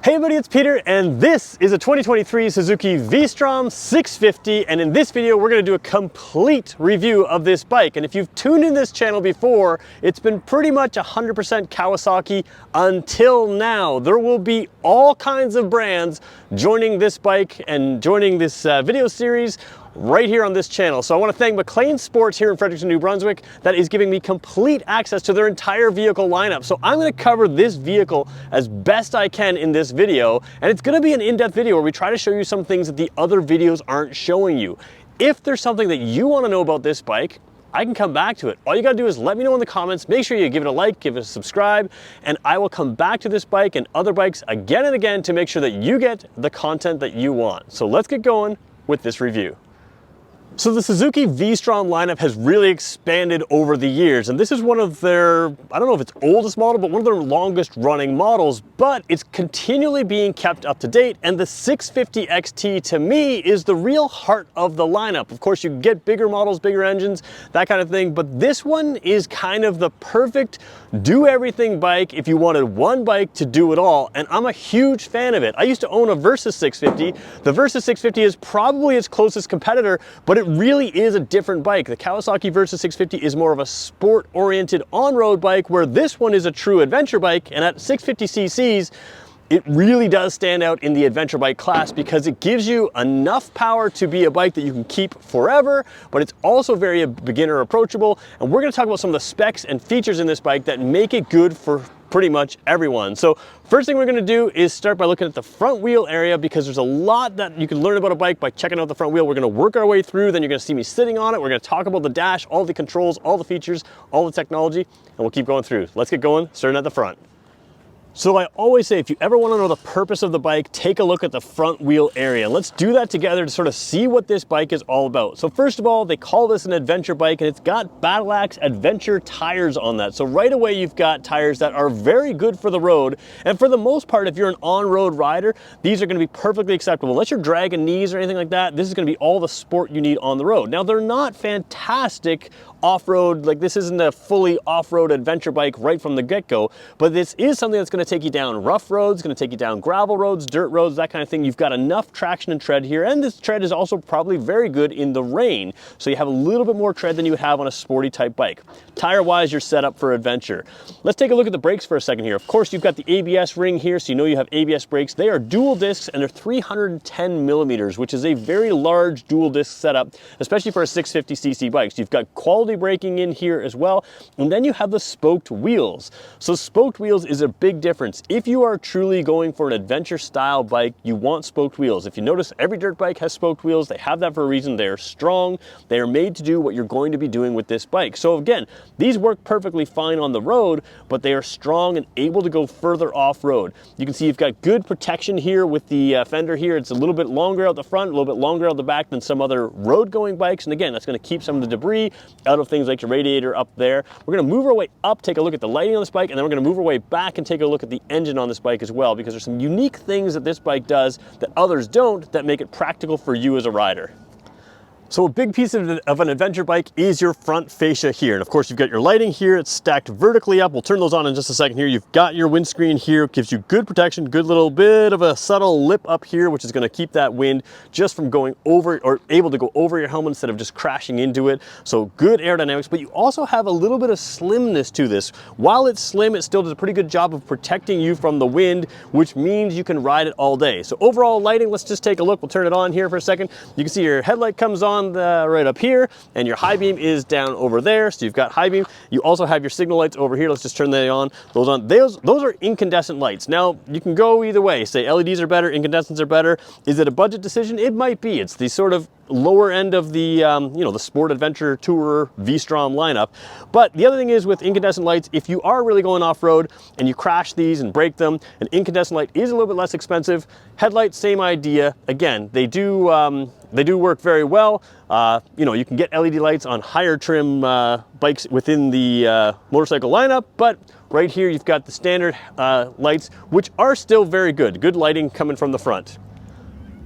Hey everybody, it's Peter, and this is a 2023 Suzuki V-Strom 650, and in this video we're going to do a complete review of this bike. And if you've tuned in this channel before, it's been pretty much 100% Kawasaki until now. There will be all kinds of brands joining this bike and joining this video series right here on this channel. So I want to thank McLean Sports here in Fredericton, New Brunswick that is giving me complete access to their entire vehicle lineup. So I'm going to cover this vehicle as best I can in this video, and it's going to be an in-depth video where we try to show you some things that the other videos aren't showing you. If there's something that you want to know about this bike, I can come back to it. All you gotta do is let me know in the comments. Make sure you give it a like, give it a subscribe, and I will come back to this bike and other bikes again and again to make sure that you get the content that you want. So let's get going with this review. So the Suzuki V-Strom lineup has really expanded over the years, and this is one of their, I don't know if it's oldest model, but one of their longest running models, but it's continually being kept up to date, and the 650 XT to me is the real heart of the lineup. Of course, you get bigger models, bigger engines, that kind of thing, but this one is kind of the perfect do-everything bike if you wanted one bike to do it all, and I'm a huge fan of it. I used to own a Versus 650. The Versus 650 is probably its closest competitor, but it really is a different bike. The Kawasaki Versus 650 is more of a sport-oriented on-road bike, where this one is a true adventure bike, and at 650 cc's, it really does stand out in the adventure bike class because it gives you enough power to be a bike that you can keep forever, but it's also very beginner approachable. And we're going to talk about some of the specs and features in this bike that make it good for pretty much everyone. So first thing we're going to do is start by looking at the front wheel area, because there's a lot that you can learn about a bike by checking out the front wheel. We're going to work our way through, then you're going to see me sitting on it. We're going to talk about the dash, all the controls, all the features, all the technology, and we'll keep going through. Let's get going, starting at the front. So I always say, if you ever want to know the purpose of the bike, take a look at the front wheel area. Let's do that together to sort of see what this bike is all about. So first of all, they call this an adventure bike, and it's got Battle Axe adventure tires on that. So right away, you've got tires that are very good for the road. And for the most part, if you're an on-road rider, these are going to be perfectly acceptable. Unless you're dragging knees or anything like that, this is going to be all the sport you need on the road. Now, they're not fantastic off-road, like this isn't a fully off-road adventure bike right from the get-go, but this is something that's going to take you down rough roads, going to take you down gravel roads, dirt roads, that kind of thing. You've got enough traction and tread here, and this tread is also probably very good in the rain, so you have a little bit more tread than you would have on a sporty type bike. Tire-wise, you're set up for adventure. Let's take a look at the brakes for a second here. Of course, you've got the ABS ring here, so you know you have ABS brakes. They are dual discs, and they're 310 millimeters, which is a very large dual disc setup, especially for a 650cc bike. So you've got quality braking in here as well, and then you have the spoked wheels. So spoked wheels is a big difference. If you are truly going for an adventure style bike, you want spoked wheels. If you notice, every dirt bike has spoked wheels. They have that for a reason. They are strong. They are made to do what you're going to be doing with this bike. So again, these work perfectly fine on the road, but they are strong and able to go further off-road. You can see you've got good protection here with the fender here. It's a little bit longer out the front, a little bit longer out the back than some other road-going bikes. And again, that's going to keep some of the debris out of things like your radiator up there. We're going to move our way up, take a look at the lighting on this bike, and then we're going to move our way back and take a look at the engine on this bike as well, because there's some unique things that this bike does that others don't that make it practical for you as a rider. So a big piece of an adventure bike is your front fascia here. And of course, you've got your lighting here. It's stacked vertically up. We'll turn those on in just a second here. You've got your windscreen here. It gives you good protection, good little bit of a subtle lip up here, which is going to keep that wind just from going over, or able to go over your helmet instead of just crashing into it. So good aerodynamics, but you also have a little bit of slimness to this. While it's slim, it still does a pretty good job of protecting you from the wind, which means you can ride it all day. So overall lighting, let's just take a look. We'll turn it on here for a second. You can see your headlight comes on right up here, and your high beam is down over there. So you've got high beam. You also have your signal lights over here. Let's just turn that on. Those are incandescent lights. Now you can go either way. Say LEDs are better, incandescents are better. Is it a budget decision? It might be. It's the sort of lower end of the you know, the sport adventure tourer V-Strom lineup. But the other thing is, with incandescent lights, if you are really going off-road and you crash these and break them, an incandescent light is a little bit less expensive. Headlights, same idea. Again, they do work very well. You know, you can get LED lights on higher trim bikes within the motorcycle lineup, but right here you've got the standard lights, which are still very good. Good lighting coming from the front.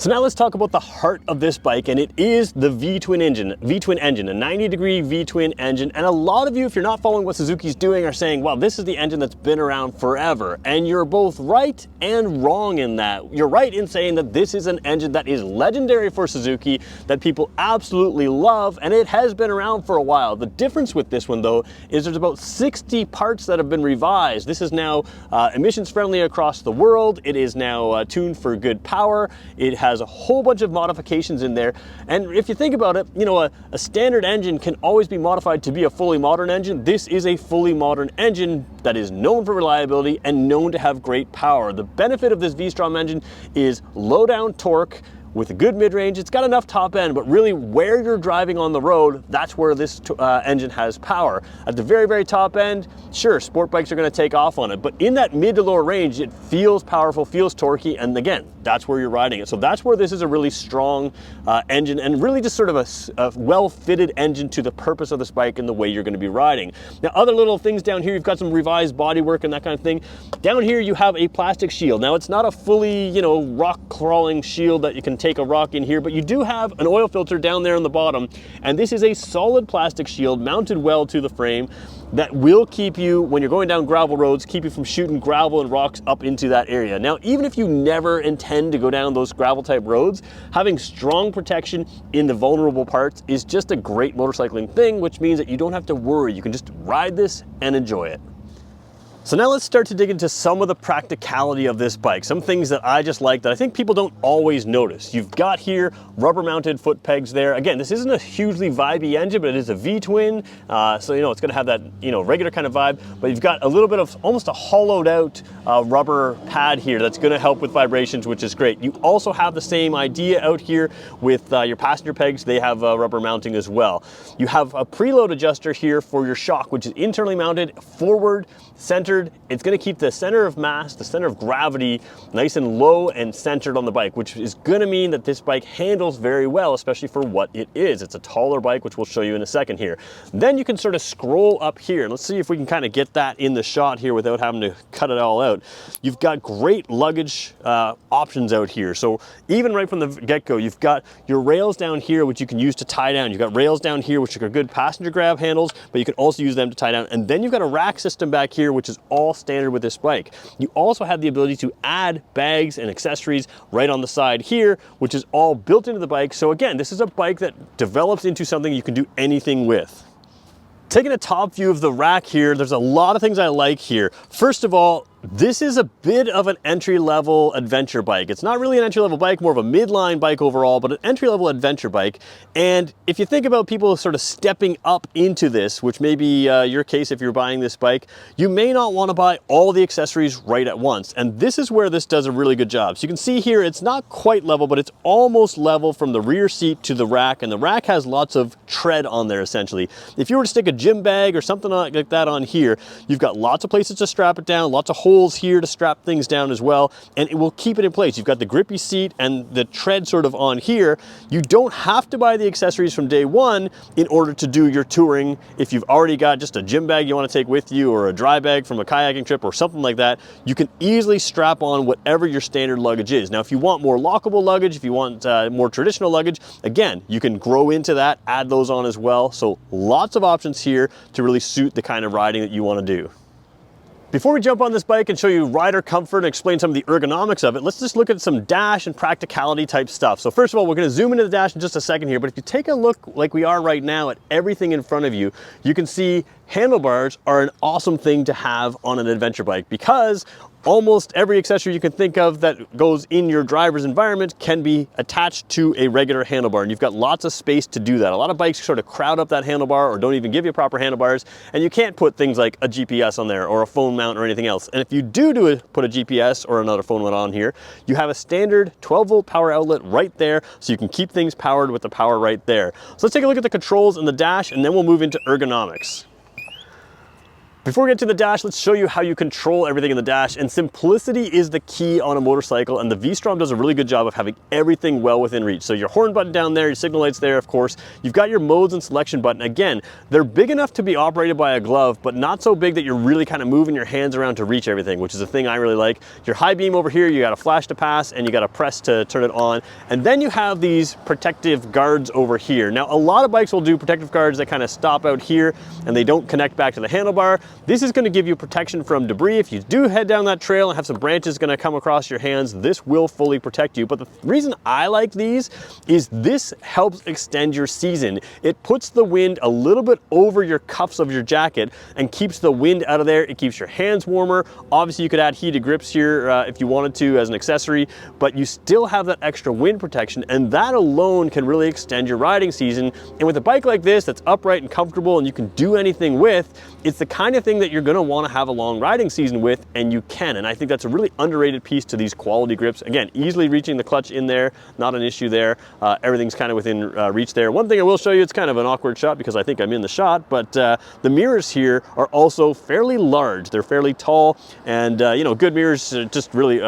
So now let's talk about the heart of this bike, and it is the V-twin engine, a 90-degree V-twin engine. And a lot of you, if you're not following what Suzuki's doing, are saying, well, this is the engine that's been around forever. And you're both right and wrong in that. You're right in saying that this is an engine that is legendary for Suzuki, that people absolutely love, and it has been around for a while. The difference with this one, though, is there's about 60 parts that have been revised. This is now emissions friendly across the world. It is now tuned for good power. It has a whole bunch of modifications in there. And if you think about it, you know, a standard engine can always be modified to be a fully modern engine. This is a fully modern engine that is known for reliability and known to have great power. The benefit of this V-Strom engine is low down torque with a good mid-range. It's got enough top end, but really where you're driving on the road, that's where this engine has power. At the very, very top end, sure, sport bikes are gonna take off on it, but in that mid to lower range, it feels powerful, feels torquey, and again, that's where you're riding it. So that's where this is a really strong engine, and really just sort of a well-fitted engine to the purpose of this bike and the way you're gonna be riding. Now, other little things down here, you've got some revised bodywork and that kind of thing. Down here, you have a plastic shield. Now, it's not a fully, you know, rock crawling shield that you can take a rock in here, but you do have an oil filter down there on the bottom, and this is a solid plastic shield mounted well to the frame that will keep you, when you're going down gravel roads, keep you from shooting gravel and rocks up into that area. Now, even if you never intend to go down those gravel type roads, having strong protection in the vulnerable parts is just a great motorcycling thing, which means that you don't have to worry. You can just ride this and enjoy it. So now let's start to dig into some of the practicality of this bike, some things that I just like that I think people don't always notice. You've got here rubber mounted foot pegs there. Again, this isn't a hugely vibey engine, but it is a V-twin, so you know it's gonna have that, you know, regular kind of vibe, but you've got a little bit of almost a hollowed out rubber pad here that's gonna help with vibrations, which is great. You also have the same idea out here with your passenger pegs. They have rubber mounting as well. You have a preload adjuster here for your shock, which is internally mounted, forward, centered. It's going to keep the center of mass, the center of gravity, nice and low and centered on the bike, which is going to mean that this bike handles very well, especially for what it is. It's a taller bike, which we'll show you in a second here. Then you can sort of scroll up here, and let's see if we can kind of get that in the shot here without having to cut it all out. You've got great luggage options out here. So even right from the get-go, you've got your rails down here, which you can use to tie down. You've got rails down here, which are good passenger grab handles, but you can also use them to tie down. And then you've got a rack system back here, which is all standard with this bike. You also have the ability to add bags and accessories right on the side here, which is all built into the bike. So again, this is a bike that develops into something you can do anything with. Taking a top view of the rack here, there's a lot of things I like here. First of all, this is a bit of an entry-level adventure bike. It's not really an entry-level bike, more of a midline bike overall, but an entry-level adventure bike. And if you think about people sort of stepping up into this, which may be your case if you're buying this bike, you may not want to buy all the accessories right at once. And this is where this does a really good job. So you can see here, it's not quite level, but it's almost level from the rear seat to the rack. And the rack has lots of tread on there, essentially. If you were to stick a gym bag or something like that on here, you've got lots of places to strap it down, lots of holes here to strap things down as well, and it will keep it in place. You've got the grippy seat and the tread sort of on here. You don't have to buy the accessories from day one in order to do your touring. If you've already got just a gym bag you want to take with you, or a dry bag from a kayaking trip or something like that, you can easily strap on whatever your standard luggage is. Now, if you want more lockable luggage, if you want more traditional luggage, again, you can grow into that, add those on as well. So lots of options here to really suit the kind of riding that you want to do. Before we jump on this bike and show you rider comfort and explain some of the ergonomics of it, let's just look at some dash and practicality type stuff. So first of all, we're going to zoom into the dash in just a second here, but if you take a look like we are right now at everything in front of you, you can see handlebars are an awesome thing to have on an adventure bike, because almost every accessory you can think of that goes in your driver's environment can be attached to a regular handlebar, and you've got lots of space to do that. A lot of bikes sort of crowd up that handlebar or don't even give you proper handlebars, and you can't put things like a GPS on there or a phone mount or anything else. And if you do put a GPS or another phone mount on here, you have a standard 12-volt power outlet right there, so you can keep things powered with the power right there. So let's take a look at the controls and the dash, and then we'll move into ergonomics. Before we get to the dash, let's show you how you control everything in the dash, and simplicity is the key on a motorcycle, and the V-Strom does a really good job of having everything well within reach. So your horn button down there, your signal lights there, of course. You've got your modes and selection button. Again, they're big enough to be operated by a glove, but not so big that you're really kind of moving your hands around to reach everything, which is a thing I really like. Your high beam over here, you got a flash to pass, and you got a press to turn it on. And then you have these protective guards over here. Now, a lot of bikes will do protective guards that kind of stop out here, and they don't connect back to the handlebar. This is going to give you protection from debris. If you do head down that trail and have some branches going to come across your hands, this will fully protect you. But the reason I like these is this helps extend your season. It puts the wind a little bit over your cuffs of your jacket and keeps the wind out of there. It keeps your hands warmer. Obviously, you could add heated grips here if you wanted to as an accessory, but you still have that extra wind protection, and that alone can really extend your riding season. And with a bike like this that's upright and comfortable and you can do anything with, it's the kind of thing that you're going to want to have a long riding season with, and you can. And I think that's a really underrated piece to these quality grips. Again, easily reaching the clutch in there, not an issue there. Everything's kind of within reach there. One thing I will show you, it's kind of an awkward shot because I think I'm in the shot, but the mirrors here are also fairly large. They're fairly tall, and you know, good mirrors are just really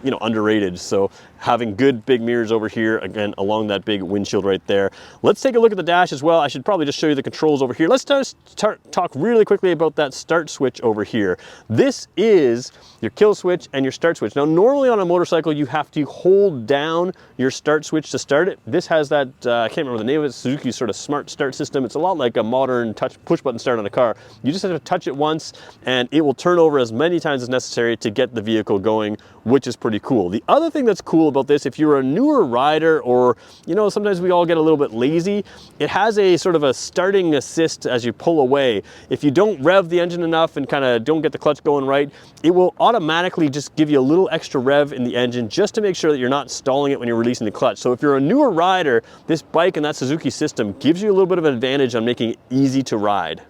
you know, underrated. So having good big mirrors over here, again, along that big windshield right there. Let's take a look at the dash as well. I should probably just show you the controls over here. Let's talk really quickly about that start switch over here. This is your kill switch and your start switch. Now, normally on a motorcycle, you have to hold down your start switch to start it. This has that, I can't remember the name of it, Suzuki sort of smart start system. It's a lot like a modern push button start on a car. You just have to touch it once and it will turn over as many times as necessary to get the vehicle going, which is pretty cool. The other thing that's cool about this, if you're a newer rider, or, you know, sometimes we all get a little bit lazy, it has a sort of a starting assist as you pull away. If you don't rev the engine enough and kind of don't get the clutch going right, it will automatically just give you a little extra rev in the engine just to make sure that you're not stalling it when you're releasing the clutch. So if you're a newer rider, this bike and that Suzuki system gives you a little bit of an advantage on making it easy to ride.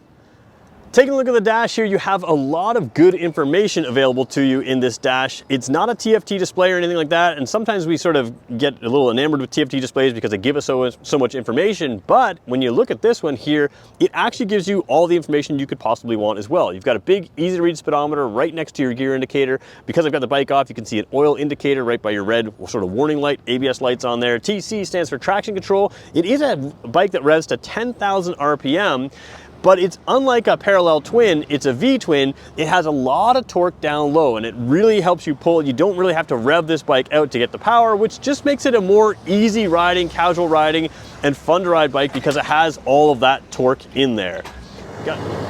Taking a look at the dash here, you have a lot of good information available to you in this dash. It's not a TFT display or anything like that, and sometimes we sort of get a little enamored with TFT displays because they give us so much information, but when you look at this one here, it actually gives you all the information you could possibly want as well. You've got a big, easy to read speedometer right next to your gear indicator. Because I've got the bike off, you can see an oil indicator right by your red sort of warning light, ABS lights on there. TC stands for traction control. It is a bike that revs to 10,000 RPM, but it's unlike a parallel twin, it's a V-twin. It has a lot of torque down low, and it really helps you pull. You don't really have to rev this bike out to get the power, which just makes it a more easy riding, casual riding, and fun to ride bike because it has all of that torque in there.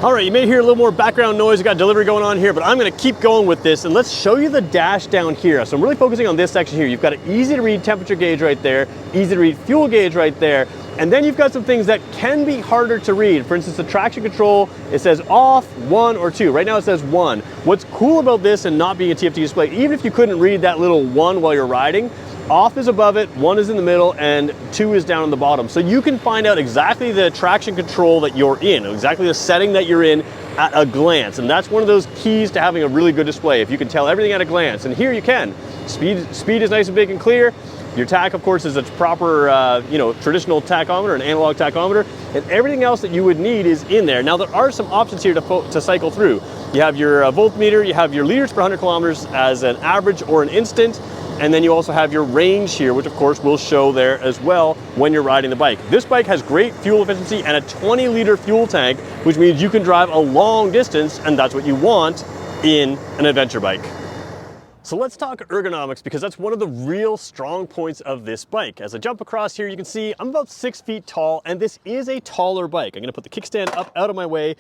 All right, you may hear a little more background noise. We got delivery going on here, but I'm gonna keep going with this, and let's show you the dash down here. So I'm really focusing on this section here. You've got an easy to read temperature gauge right there, easy to read fuel gauge right there, and then you've got some things that can be harder to read. For instance, the traction control, it says off, 1 or 2. Right now it says 1. What's cool about this and not being a TFT display, even if you couldn't read that little 1 while you're riding, off is above it, 1 is in the middle, and 2 is down on the bottom. So you can find out exactly the traction control that you're in, exactly the setting that you're in at a glance. And that's one of those keys to having a really good display, if you can tell everything at a glance. And here you can. Speed is nice and big and clear. Your tach, of course, is a proper, you know, traditional tachometer, an analog tachometer, and everything else that you would need is in there. Now, there are some options here to cycle through. You have your voltmeter, you have your liters per 100 kilometers as an average or an instant, and then you also have your range here, which of course will show there as well when you're riding the bike. This bike has great fuel efficiency and a 20-liter fuel tank, which means you can drive a long distance, and that's what you want in an adventure bike. So let's talk ergonomics, because that's one of the real strong points of this bike. As I jump across here, you can see I'm about 6 feet tall, and this is a taller bike. I'm gonna put the kickstand up out of my way,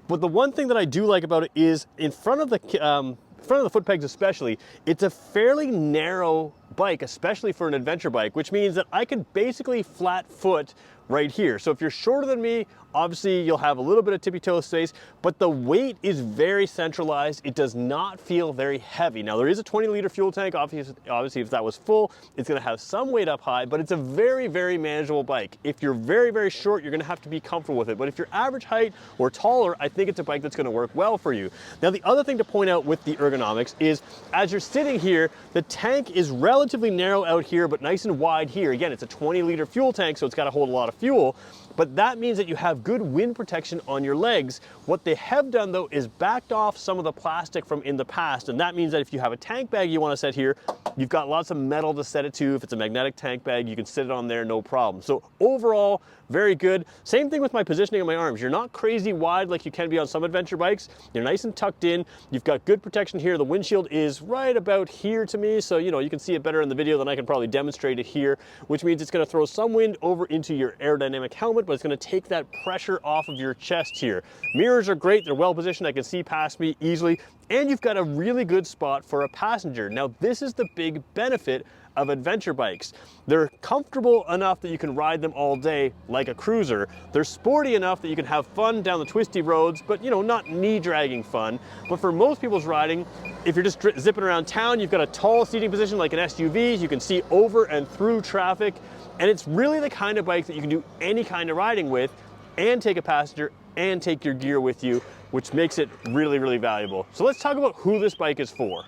but the one thing that I do like about it is in front of the foot pegs especially, it's a fairly narrow bike, especially for an adventure bike, which means that I can basically flat foot right here. So if you're shorter than me, obviously you'll have a little bit of tippy toe space, but the weight is very centralized. It does not feel very heavy. Now there is a 20-liter fuel tank. Obviously if that was full, it's gonna have some weight up high, but it's a very, very manageable bike. If you're very, very short, you're gonna have to be comfortable with it. But if you're average height or taller, I think it's a bike that's gonna work well for you. Now the other thing to point out with the ergonomics is, as you're sitting here, the tank is relatively relatively narrow out here, but nice and wide here. Again, it's a 20-liter fuel tank, so it's got to hold a lot of fuel. But that means that you have good wind protection on your legs. What they have done though is backed off some of the plastic from in the past. And that means that if you have a tank bag you want to set here, you've got lots of metal to set it to. If it's a magnetic tank bag, you can sit it on there, no problem. So overall, very good. Same thing with my positioning of my arms. You're not crazy wide like you can be on some adventure bikes. You're nice and tucked in. You've got good protection here. The windshield is right about here to me. So, you can see it better in the video than I can probably demonstrate it here, which means it's going to throw some wind over into your aerodynamic helmet, but it's going to take that pressure off of your chest here. Mirrors are great. They're well positioned. I can see past me easily. And you've got a really good spot for a passenger. Now, this is the big benefit of adventure bikes. They're comfortable enough that you can ride them all day like a cruiser. They're sporty enough that you can have fun down the twisty roads, but not knee dragging fun. But for most people's riding, if you're just zipping around town, you've got a tall seating position like an SUV. You can see over and through traffic. And it's really the kind of bike that you can do any kind of riding with and take a passenger and take your gear with you, which makes it really, really valuable. So let's talk about who this bike is for.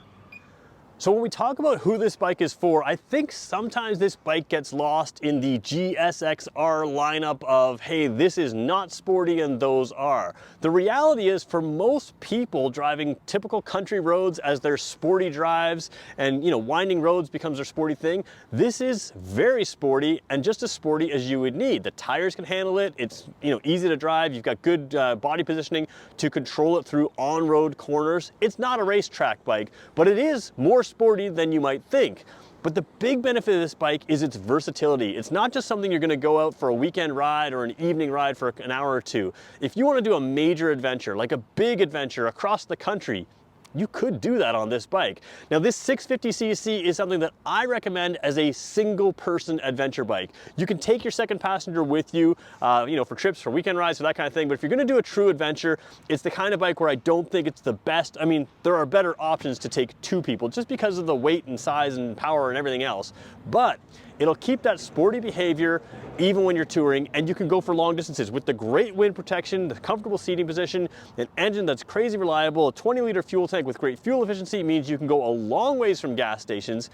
So when we talk about who this bike is for, I think sometimes this bike gets lost in the GSXR lineup of, hey, this is not sporty and those are. The reality is for most people driving typical country roads as their sporty drives and, winding roads becomes their sporty thing, this is very sporty and just as sporty as you would need. The tires can handle it. It's, easy to drive. You've got good body positioning to control it through on-road corners. It's not a racetrack bike, but it is more sporty than you might think. But the big benefit of this bike is its versatility. It's not just something you're going to go out for a weekend ride or an evening ride for an hour or two. If you want to do a major adventure, like a big adventure across the country, you could do that on this bike. Now this 650cc is something that I recommend as a single person adventure bike. You can take your second passenger with you, for trips, for weekend rides, for that kind of thing. But if you're gonna do a true adventure, it's the kind of bike where I don't think it's the best. I mean, there are better options to take two people just because of the weight and size and power and everything else. But it'll keep that sporty behavior even when you're touring, and you can go for long distances with the great wind protection, the comfortable seating position, an engine that's crazy reliable, a 20-liter fuel tank with great fuel efficiency means you can go a long ways from gas stations.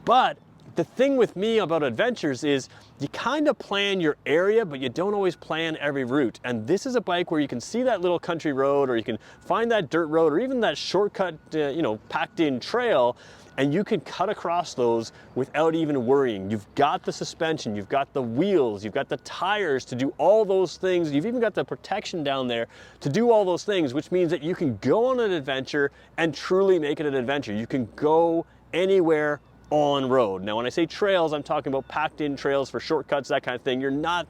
But the thing with me about adventures is you kind of plan your area, but you don't always plan every route. And this is a bike where you can see that little country road, or you can find that dirt road, or even that shortcut, packed in trail, and you can cut across those without even worrying. You've got the suspension, you've got the wheels, you've got the tires to do all those things. You've even got the protection down there to do all those things, which means that you can go on an adventure and truly make it an adventure. You can go anywhere on road. Now, when I say trails, I'm talking about packed in trails for shortcuts, that kind of thing. You're not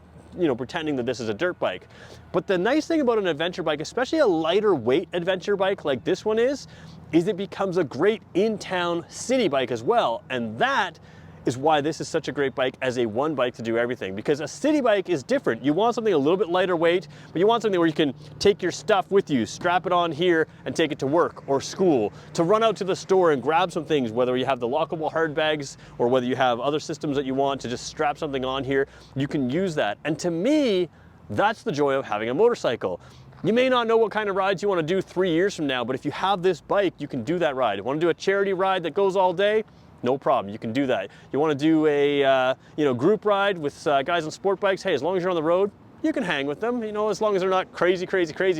pretending that this is a dirt bike. But the nice thing about an adventure bike, especially a lighter weight adventure bike like this one is it becomes a great in-town city bike as well. And that is why this is such a great bike as a one bike to do everything, because a city bike is different. You want something a little bit lighter weight, but you want something where you can take your stuff with you, strap it on here and take it to work or school, to run out to the store and grab some things, whether you have the lockable hard bags or whether you have other systems that you want to just strap something on here, you can use that. And to me, that's the joy of having a motorcycle. You may not know what kind of rides you want to do 3 years from now, but if you have this bike, you can do that ride. You want to do a charity ride that goes all day? No problem, you can do that. You want to do a group ride with guys on sport bikes? Hey, as long as you're on the road, you can hang with them, as long as they're not crazy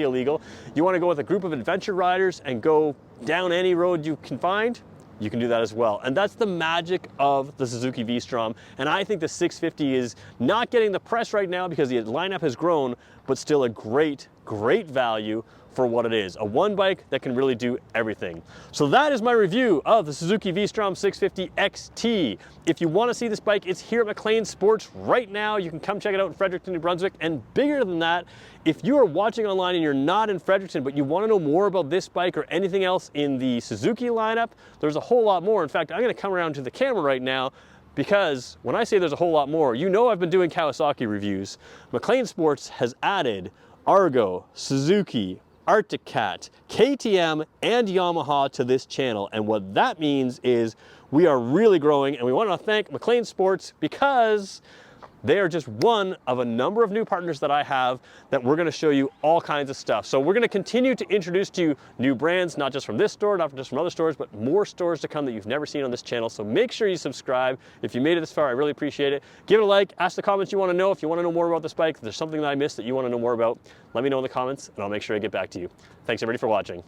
illegal. You want to go with a group of adventure riders and go down any road you can find? You can do that as well. And that's the magic of the Suzuki V-Strom. And I think the 650 is not getting the press right now because the lineup has grown, but still a great value for what it is. A one bike that can really do everything. So that is my review of the Suzuki V-Strom 650 XT. If you want to see this bike, it's here at McLean Sports right now. You can come check it out in Fredericton, New Brunswick. And bigger than that, if you are watching online and you're not in Fredericton, but you want to know more about this bike or anything else in the Suzuki lineup, there's a whole lot more. In fact, I'm going to come around to the camera right now, because when I say there's a whole lot more, I've been doing Kawasaki reviews. McLean Sports has added Argo, Suzuki, Arctic Cat, KTM, and Yamaha to this channel. And what that means is we are really growing, and we want to thank McLean Sports because They are just one of a number of new partners that I have that we're gonna show you all kinds of stuff. So we're gonna continue to introduce to you new brands, not just from this store, not just from other stores, but more stores to come that you've never seen on this channel. So make sure you subscribe. If you made it this far, I really appreciate it. Give it a like, ask the comments you wanna know. If you wanna know more about this bike, if there's something that I missed that you wanna know more about, let me know in the comments and I'll make sure I get back to you. Thanks everybody for watching.